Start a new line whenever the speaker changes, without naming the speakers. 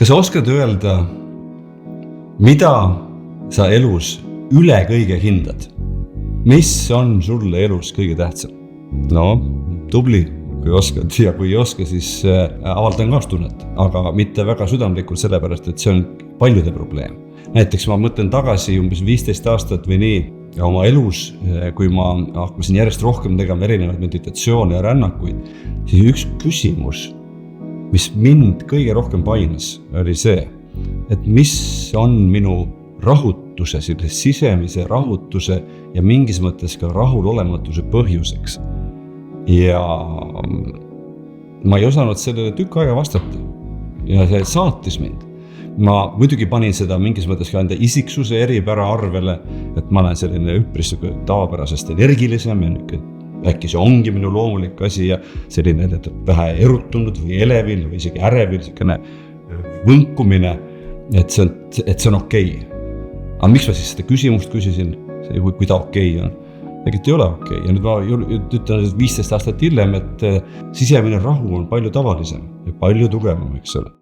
Kas sa oskad öelda, mida sa elus üle kõige hindad? Mis on sulle elus kõige tähtsam? No, tubli, kui oskad, ja kui ei oska, siis avaldan kaastunnet, aga mitte väga südamlikult, sellepärast, et see on paljude probleem. Näiteks ma mõtlen tagasi umbes 15 aastat või nii ja oma elus, kui ma hakkasin järjest rohkem tegema erinevaid meditatsioone ja rännakuid, siis üks küsimus, mis mind kõige rohkem painas, oli see, et mis on minu rahutuse, sisemise rahutuse ja mingis mõttes ka rahulolematuse põhjuseks. Ja ma ei osanud sellele tükk aega vastata ja see saatis mind. Ma muidugi panin seda mingis mõttes ka enda isiksuse eripära arvele, et ma olen selline üpris tavapärasest energilisem ja äkki see ongi minu loomulik asi ja selline vähe erutunud või elevil või isegi ärevil, selline võnkumine, et see on okei. Aga miks ma siis seda küsimust küsisin, kui ta okei on? Tegelikult ei ole okei. Ja nüüd ma ütlen 15 aastat hiljem, et sisemine rahu on palju tavalisem ja palju tugevam, eks ole.